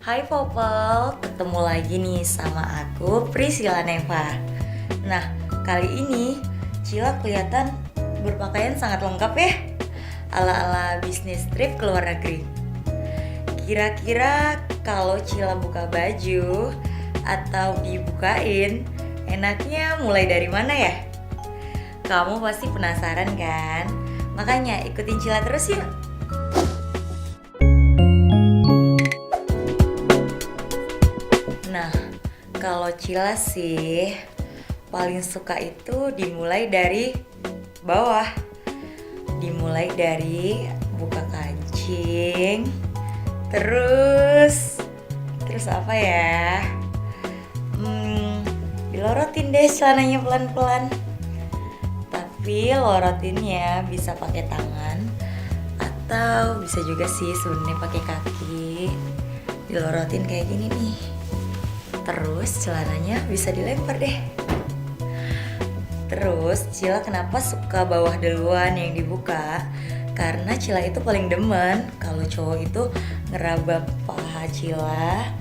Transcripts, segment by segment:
Hai Popel, ketemu lagi nih sama aku Priscilla Neva. Nah, kali ini Cila kelihatan berpakaian sangat lengkap ya, ala-ala bisnis trip ke luar negeri. Kira-kira kalau Cila buka baju atau dibukain, enaknya mulai dari mana ya? Kamu pasti penasaran kan? Makanya ikutin Cila terus yuk. Nah, kalau Cila sih paling suka itu dimulai dari bawah. Dimulai dari buka kancing. Terus apa ya? Dilorotin deh celananya pelan-pelan. Tapi lorotinnya bisa pakai tangan atau bisa juga sih sebenarnya pakai kaki. Dilorotin kayak gini nih. Terus celananya bisa dilempar deh. Terus Cila kenapa suka bawah duluan yang dibuka? Karena Cila itu paling demen kalau cowok itu ngeraba paha Cila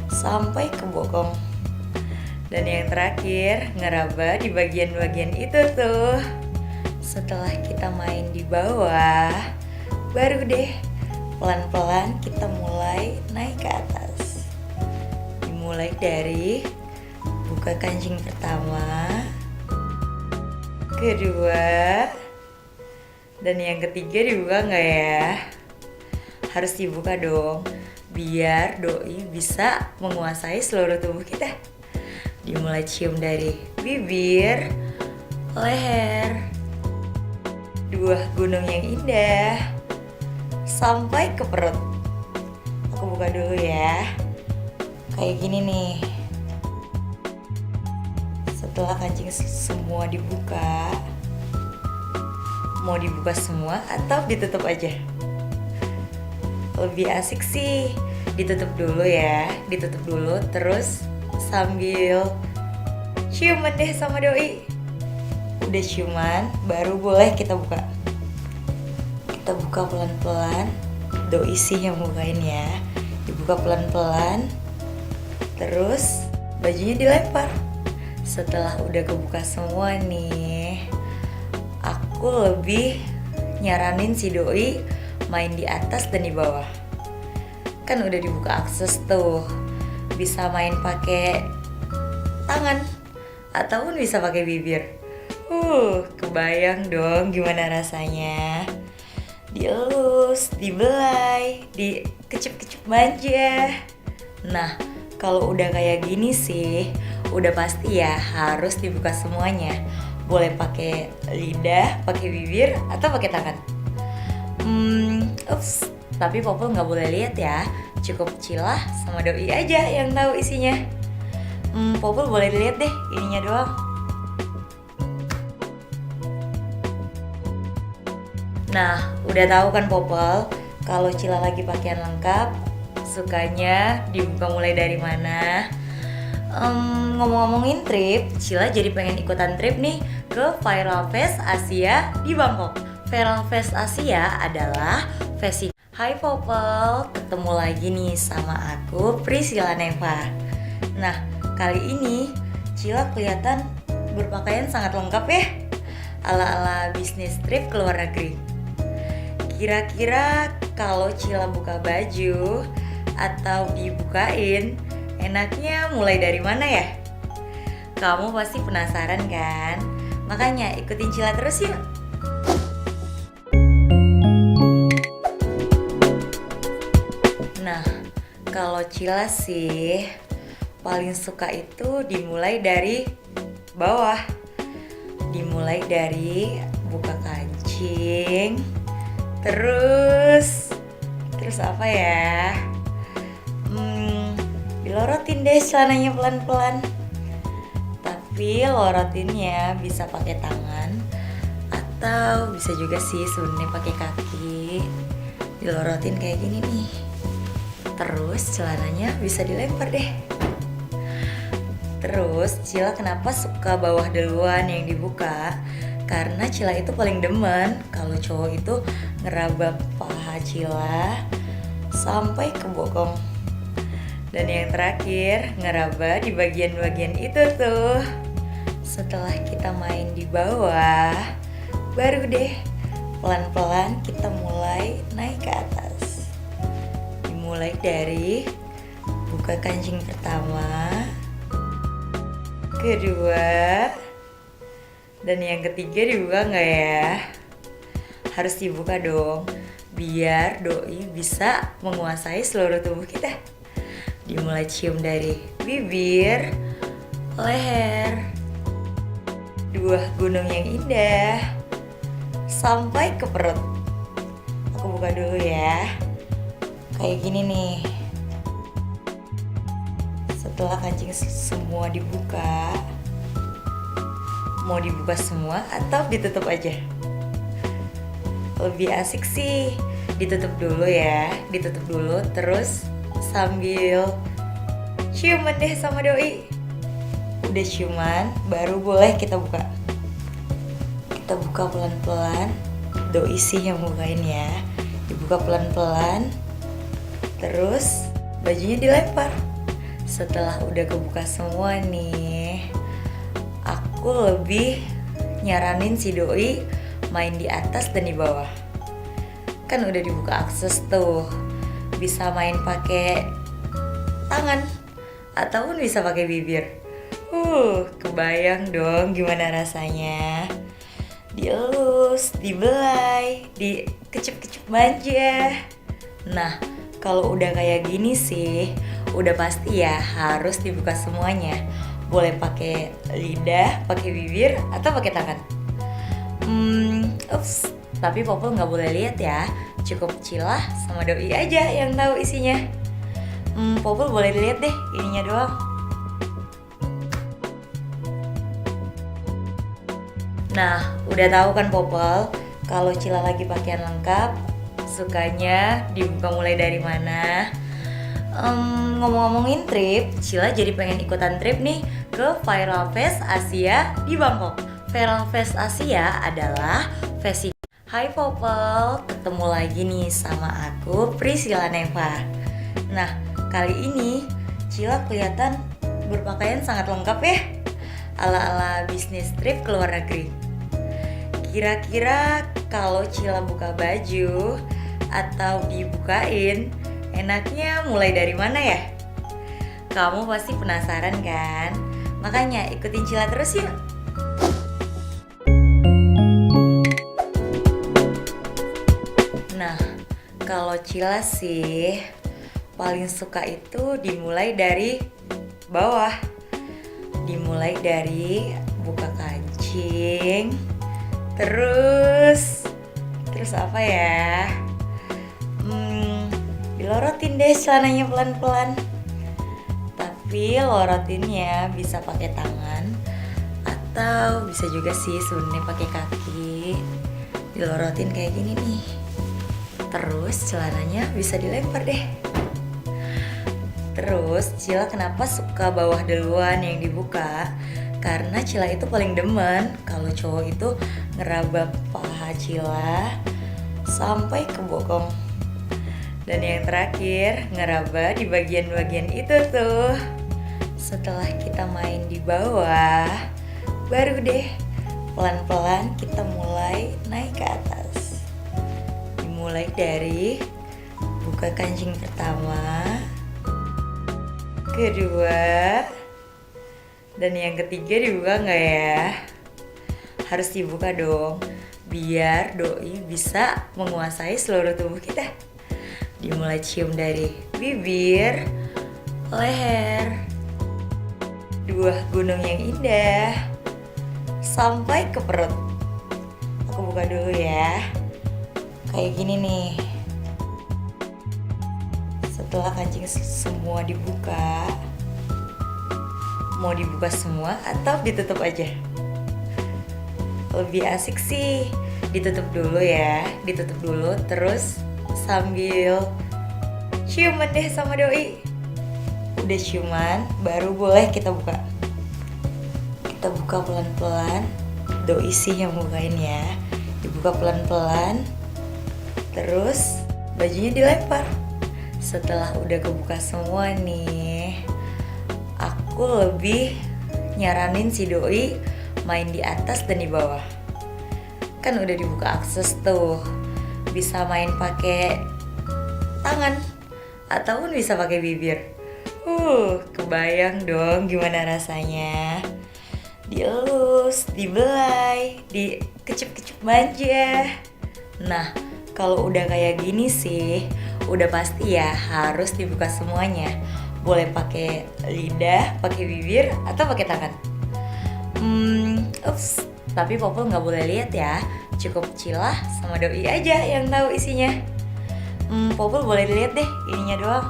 sampai ke bokong. Dan yang terakhir ngeraba di bagian-bagian itu tuh. Setelah kita main di bawah, baru deh pelan-pelan kita mulai naik ke atas. Dimulai dari buka kancing pertama, kedua, dan yang ketiga dibuka nggak ya? Harus dibuka dong, biar doi bisa menguasai seluruh tubuh kita. Dimulai cium dari bibir, leher, dua gunung yang indah, sampai ke perut. Aku buka dulu ya. Kayak gini nih. Setelah kancing semua dibuka, mau dibuka semua atau ditutup aja? Lebih asik sih ditutup dulu ya. Ditutup dulu terus sambil ciuman deh sama doi. Udah ciuman baru boleh kita buka. Kita buka pelan-pelan. Doi sih yang bukain ya. Dibuka pelan-pelan. Terus bajunya dilempar. Setelah udah kebuka semua nih, aku lebih nyaranin si doi main di atas dan di bawah. Kan udah dibuka akses tuh. Bisa main pakai tangan ataupun bisa pakai bibir. Kebayang dong gimana rasanya. Dielus, dibelai, dikecup-kecup manja. Nah, kalau udah kayak gini sih, udah pasti ya harus dibuka semuanya. Boleh pakai lidah, pakai bibir, atau pakai tangan. Tapi Popol nggak boleh lihat ya. Cukup Cila sama doi aja yang tahu isinya. Popol boleh lihat deh ininya doang. Nah, udah tahu kan Popol, kalau Cila lagi pakaian lengkap, sukanya dibuka mulai dari mana? Ngomong-ngomongin trip, Cila jadi pengen ikutan trip nih ke Viral Fest Asia di Bangkok. Viral Fest Asia adalah festival. Hai Popel, ketemu lagi nih sama aku Priscilla Neva. Nah, kali ini Cila kelihatan berpakaian sangat lengkap ya, ala-ala bisnis trip ke luar negeri. Kira-kira kalau Cila buka baju atau dibukain, enaknya mulai dari mana ya? Kamu pasti penasaran kan? Makanya ikutin Cila terus yuk. Nah, kalau Cila sih paling suka itu dimulai dari bawah. Dimulai dari buka kancing. Terus apa ya? Dilorotin deh celananya pelan-pelan. Tapi lorotinnya bisa pakai tangan atau bisa juga sih sebenarnya pakai kaki. Dilorotin kayak gini nih. Terus celananya bisa dilempar deh. Terus Cila kenapa suka bawah duluan yang dibuka? Karena Cila itu paling demen kalau cowok itu ngeraba paha Cila sampai ke bokong. Dan yang terakhir, ngeraba di bagian-bagian itu tuh. Setelah kita main di bawah, baru deh pelan-pelan kita mulai naik ke atas. Dimulai dari buka kancing pertama, kedua, dan yang ketiga dibuka nggak ya? Harus dibuka dong, biar doi bisa menguasai seluruh tubuh kita. Dimulai cium dari bibir, leher, dua gunung yang indah, sampai ke perut. Aku buka dulu ya. Kayak gini nih. Setelah kancing semua dibuka, mau dibuka semua atau ditutup aja? Lebih asik sih ditutup dulu ya. Ditutup dulu terus sambil ciuman deh sama doi. Udah ciuman, baru boleh kita buka. Kita buka pelan-pelan. Doi sih yang bukain ya. Dibuka pelan-pelan. Terus bajunya dilempar. Setelah udah kebuka semua nih, aku lebih nyaranin si doi main di atas dan di bawah. Kan udah dibuka akses tuh. Bisa main pakai tangan ataupun bisa pakai bibir. Kebayang dong gimana rasanya. Dielus, dibelai, dikecup-kecup manja. Nah, kalau udah kayak gini sih, udah pasti ya harus dibuka semuanya. Boleh pakai lidah, pakai bibir, atau pakai tangan. Tapi Popol nggak boleh lihat ya. Cukup Cila sama doi aja yang tahu isinya. Popol boleh lihat deh ininya doang. Nah, udah tahu kan Popol, kalau Cila lagi pakaian lengkap, sukanya dibuka mulai dari mana? Ngomong-ngomongin trip, Cila jadi pengen ikutan trip nih ke Viral Fest Asia di Bangkok. Viral Fest Asia adalah festival. Hai Popol, ketemu lagi nih sama aku Priscilla Neva. Nah, kali ini Cila kelihatan berpakaian sangat lengkap ya, ala-ala bisnis trip ke luar negeri. Kira-kira kalau Cila buka baju atau dibukain, enaknya mulai dari mana ya? Kamu pasti penasaran kan? Makanya ikutin Cila terus yuk. Nah, kalau Cila sih paling suka itu dimulai dari bawah. Dimulai dari buka kancing. Terus apa ya? Dilorotin deh celananya pelan-pelan. Tapi lorotinnya bisa pakai tangan atau bisa juga sih sebenarnya pakai kaki. Dilorotin kayak gini nih. Terus celananya bisa dilempar deh. Terus Cila kenapa suka bawah duluan yang dibuka? Karena Cila itu paling demen kalau cowok itu ngeraba paha Cila sampai ke bokong. Dan yang terakhir, ngeraba di bagian-bagian itu tuh. Setelah kita main di bawah, baru deh pelan-pelan kita mulai naik ke atas. Dimulai dari buka kancing pertama, kedua, dan yang ketiga dibuka nggak ya? Harus dibuka dong, biar doi bisa menguasai seluruh tubuh kita. Dimulai cium dari bibir, leher, dua gunung yang indah, sampai ke perut. Aku buka dulu ya. Kayak gini nih. Setelah kancing semua dibuka, mau dibuka semua atau ditutup aja? Lebih asik sih ditutup dulu ya. Ditutup dulu terus sambil ciuman deh sama doi. Udah ciuman, baru boleh kita buka. Kita buka pelan-pelan. Doi sih yang bukain ya. Dibuka pelan-pelan. Terus bajunya dilempar. Setelah udah kebuka semua nih, aku lebih nyaranin si doi main di atas dan di bawah. Kan udah dibuka akses tuh, bisa main pakai tangan ataupun bisa pakai bibir. Kebayang dong gimana rasanya. Dielus, dibelai, dikecup-kecup manja. Nah, kalau udah kayak gini sih, udah pasti ya harus dibuka semuanya. Boleh pakai lidah, pakai bibir, atau pakai tangan. Tapi Popol nggak boleh lihat ya. Cukup Cilah sama doi aja yang tahu isinya. Popol boleh lihat deh ininya doang.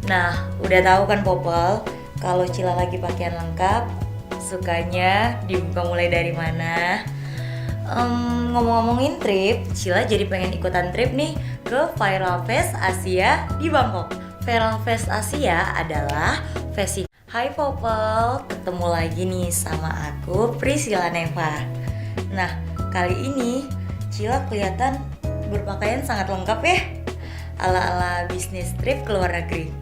Nah, udah tahu kan Popol, kalau Cilah lagi pakaian lengkap, sukanya dibuka mulai dari mana? Ngomong-ngomongin trip, Cilah jadi pengen ikutan trip nih ke Viral Fest Asia di Bangkok. Viral Fest Asia adalah festival. Hai Popol, ketemu lagi nih sama aku Priscilla Neva. Nah, kali ini Cilah kelihatan berpakaian sangat lengkap ya, ala-ala bisnis trip ke luar negeri.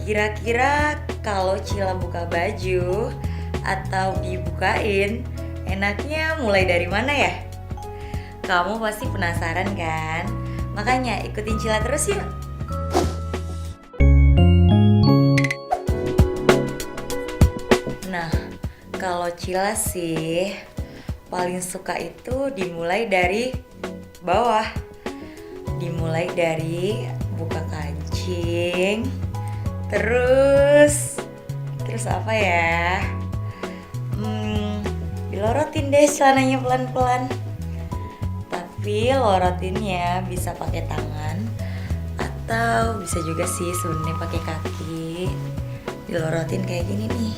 Kira-kira kalau Cilah buka baju atau dibukain, enaknya mulai dari mana ya? Kamu pasti penasaran kan? Makanya ikutin Cilah terus yuk. Nah, kalau Cilah sih paling suka itu dimulai dari bawah. Dimulai dari buka kancing, terus apa ya? Dilorotin deh celananya pelan-pelan. Tapi lorotinnya bisa pakai tangan atau bisa juga sih sebenarnya pakai kaki. Dilorotin kayak gini nih.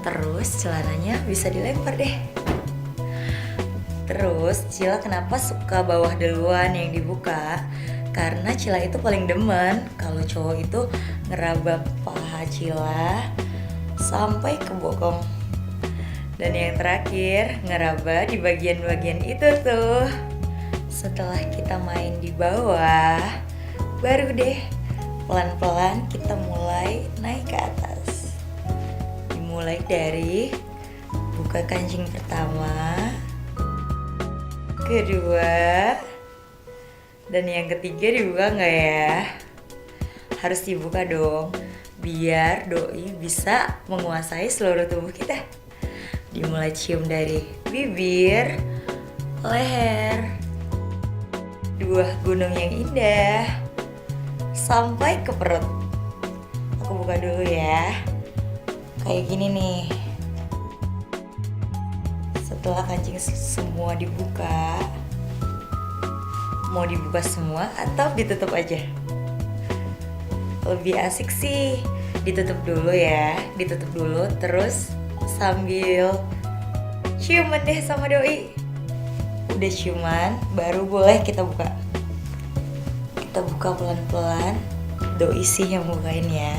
Terus celananya bisa dilempar deh. Terus Cilah kenapa suka bawah duluan yang dibuka? Karena Cilah itu paling demen kalau cowok itu ngeraba paha Cilah sampai ke bokong. Dan yang terakhir, ngeraba di bagian-bagian itu tuh. Setelah kita main di bawah, baru deh pelan-pelan kita mulai naik ke atas. Dimulai dari buka kancing pertama, kedua, dan yang ketiga dibuka nggak ya? Harus dibuka dong, biar doi bisa menguasai seluruh tubuh kita. Dimulai cium dari bibir, leher, dua gunung yang indah, sampai ke perut. Aku buka dulu ya. Kayak gini nih. Setelah kancing semua dibuka, mau dibuka semua atau ditutup aja? Lebih asik sih ditutup dulu ya. Ditutup dulu terus sambil ciuman deh sama doi. Udah ciuman, baru boleh kita buka. Kita buka pelan-pelan. Doi sih yang bukain ya.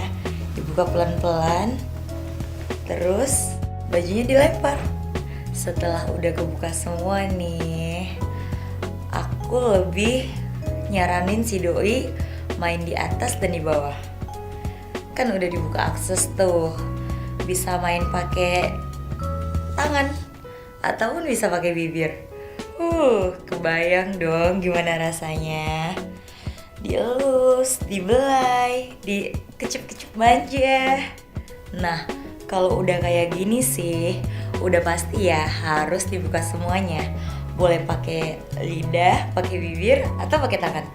Dibuka pelan-pelan. Terus bajunya dilempar. Setelah udah kebuka semua nih, aku lebih nyaranin si doi main di atas dan di bawah. Kan udah dibuka akses tuh, bisa main pakai tangan ataupun bisa pakai bibir. Kebayang dong gimana rasanya. Dielus, dibelai, dikecup-kecup manja. Nah, kalau udah kayak gini sih, udah pasti ya harus dibuka semuanya. Boleh pakai lidah, pakai bibir, atau pakai tangan.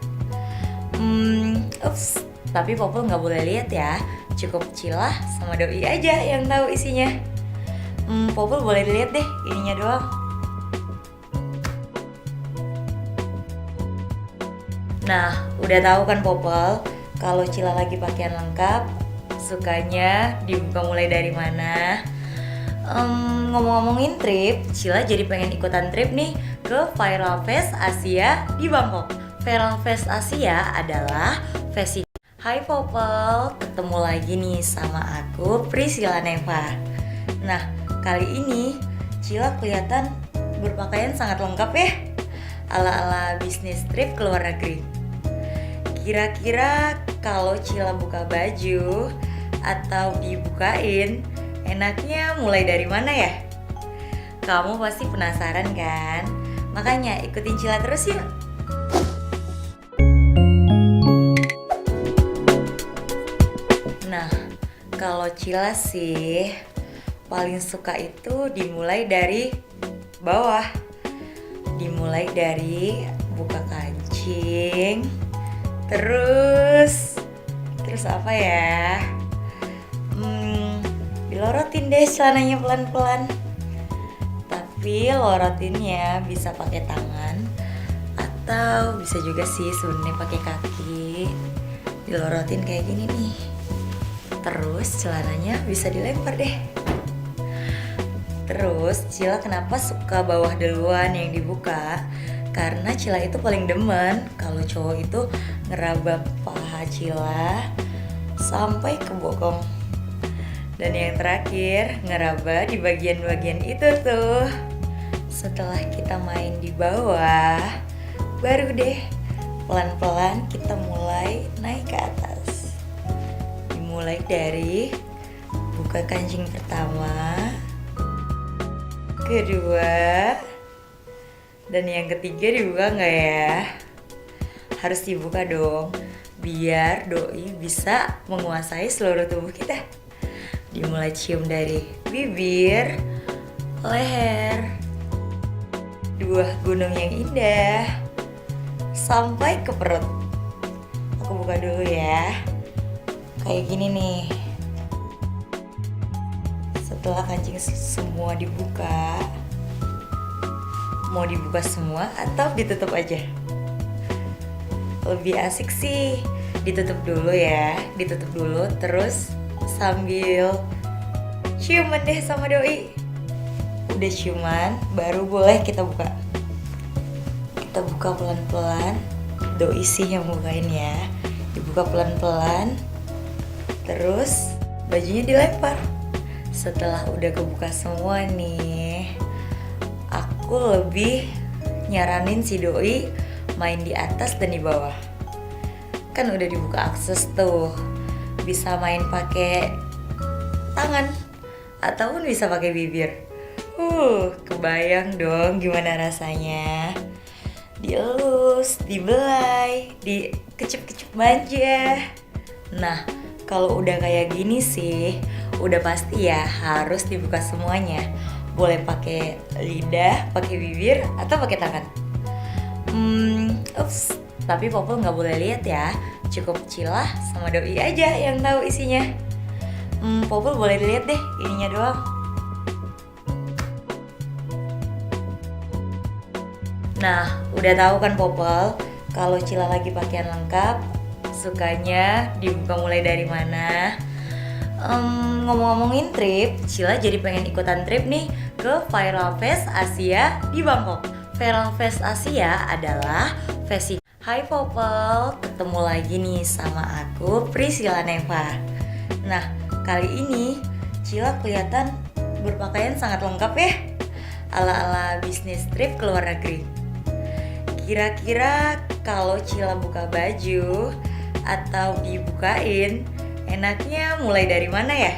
Tapi Popol nggak boleh lihat ya. Cukup Cilah sama doi aja yang tahu isinya. Popol boleh lihat deh ininya doang. Nah, udah tahu kan Popol, kalau Cilah lagi pakaian lengkap, sukanya dibuka mulai dari mana? Ngomong-ngomongin trip, Cilah jadi pengen ikutan trip nih ke Viral Fest Asia di Bangkok. Viral Fest Asia adalah festival. Hai Popol, ketemu lagi nih sama aku Priscilla Neva. Nah, kali ini Cilah kelihatan berpakaian sangat lengkap ya, ala-ala bisnis trip ke luar negeri. Kira-kira kalau Cila buka baju atau dibukain, enaknya mulai dari mana ya? Kamu pasti penasaran kan? Makanya ikutin Cila terus yuk. Nah, kalau Cila sih paling suka itu dimulai dari bawah. Dimulai dari buka kancing, terus apa ya? Dilorotin deh celananya pelan-pelan. Tapi lorotinnya bisa pakai tangan atau bisa juga sih sebenarnya pakai kaki. Dilorotin kayak gini nih. Terus celananya bisa dilempar deh. Terus Cila kenapa suka bawah duluan yang dibuka? Karena Cila itu paling demen kalau cowok itu ngeraba paha Cila sampai ke bokong. Dan yang terakhir ngeraba di bagian-bagian itu tuh. Setelah kita main di bawah, baru deh pelan-pelan kita mulai naik ke atas. Dimulai dari buka kancing pertama, kedua, dan yang ketiga dibuka nggak ya? Harus dibuka dong, biar doi bisa menguasai seluruh tubuh kita. Dimulai cium dari bibir, leher, dua gunung yang indah, sampai ke perut. Aku buka dulu ya. Kayak gini nih. Setelah kancing semua dibuka, mau dibuka semua atau ditutup aja? Lebih asik sih ditutup dulu ya. Ditutup dulu terus sambil ciuman deh sama doi. Udah ciuman baru boleh kita buka. Kita buka pelan-pelan. Doi sih yang bukain ya. Dibuka pelan-pelan. Terus bajunya dilempar. Setelah udah kebuka semua nih, aku lebih nyaranin si doi main di atas dan di bawah. Kan udah dibuka akses tuh. Bisa main pakai tangan ataupun bisa pakai bibir. Kebayang dong gimana rasanya. Dielus, dibelai, dikecup-kecup manja. Nah, kalau udah kayak gini sih, udah pasti ya harus dibuka semuanya. Boleh pakai lidah, pakai bibir, atau pakai tangan. Tapi Popol nggak boleh lihat ya. Cukup Cila sama doi aja yang tahu isinya. Popol boleh lihat deh ininya doang. Nah, udah tahu kan Popol, kalau Cila lagi pakaian lengkap, sukanya dibuka mulai dari mana? Ngomong-ngomongin trip, Cila jadi pengen ikutan trip nih ke Viral Fest Asia di Bangkok. Viral Fest Asia adalah festival. Hai Popol, ketemu lagi nih sama aku Priscilla Neva. Nah, kali ini Cila kelihatan berpakaian sangat lengkap ya, ala-ala bisnis trip ke luar negeri. Kira-kira kalau Cila buka baju atau dibukain, enaknya mulai dari mana ya?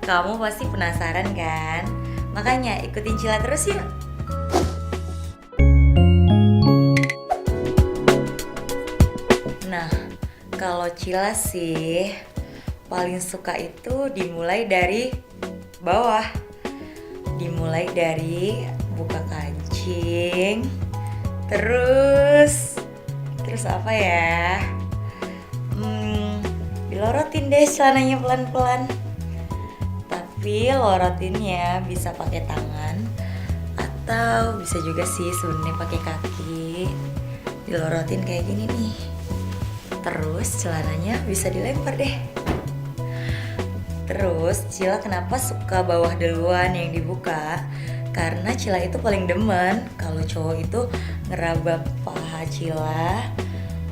Kamu pasti penasaran kan? Makanya ikutin Cila terus yuk. Nah, kalau Cila sih paling suka itu dimulai dari bawah. Dimulai dari buka kancing, terus apa ya? Dilorotin deh celananya pelan-pelan. Tapi lorotinnya bisa pakai tangan atau bisa juga sih sebenarnya pakai kaki. Dilorotin kayak gini nih. Terus celananya bisa dilempar deh. Terus Cila kenapa suka bawah duluan yang dibuka? Karena Cila itu paling demen kalau cowok itu ngeraba paha Cila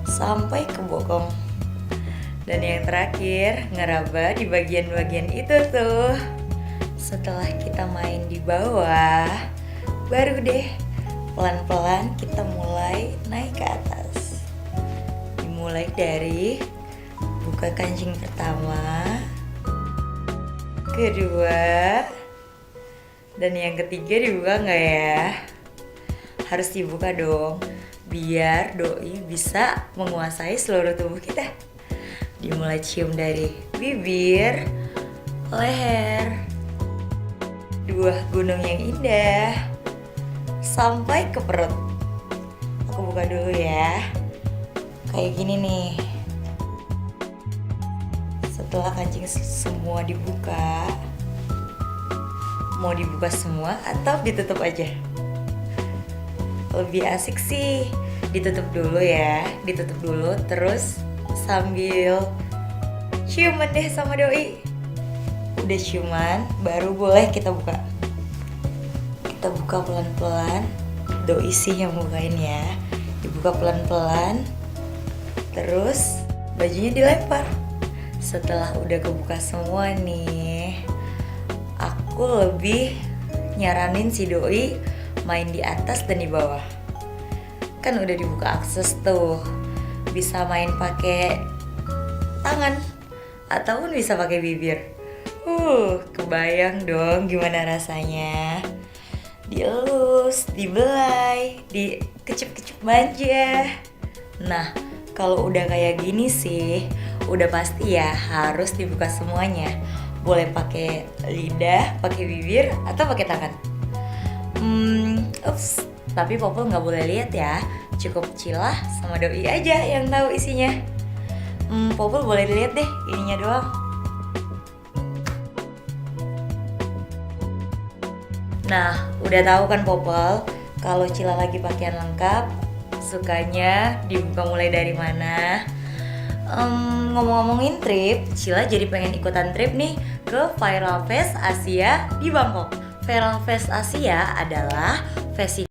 sampai ke bokong. Dan yang terakhir ngeraba di bagian-bagian itu tuh. Setelah kita main di bawah, baru deh pelan-pelan kita mulai naik ke atas. Dimulai dari buka kancing pertama, kedua, dan yang ketiga dibuka nggak ya? Harus dibuka dong, biar doi bisa menguasai seluruh tubuh kita. Dimulai cium dari bibir, leher, dua gunung yang indah, sampai ke perut. Aku buka dulu ya. Kayak gini nih. Setelah kancing semua dibuka, mau dibuka semua atau ditutup aja? Lebih asik sih ditutup dulu ya, ditutup dulu terus sambil ciuman deh sama doi. Udah ciuman, baru boleh kita buka. Kita buka pelan-pelan, doi sih yang bukain ya. Dibuka pelan-pelan, terus bajunya dilempar. Setelah udah kebuka semua nih, aku lebih nyaranin si doi main di atas dan di bawah. Kan udah dibuka akses tuh, bisa main pakai tangan ataupun bisa pakai bibir. Kebayang dong gimana rasanya. Dielus, dibelai, dikecup-kecup manja. Nah, kalau udah kayak gini sih, udah pasti ya harus dibuka semuanya. Boleh pakai lidah, pakai bibir, atau pakai tangan. Tapi Popol nggak boleh lihat ya. Cukup Cilah sama doi aja yang tahu isinya. Popol boleh lihat deh ininya doang. Nah, udah tahu kan Popol, kalau Cilah lagi pakaian lengkap, sukanya dibuka mulai dari mana? Ngomong-ngomongin trip, Cilah jadi pengen ikutan trip nih ke Viral Fest Asia di Bangkok. Viral Fest Asia adalah festival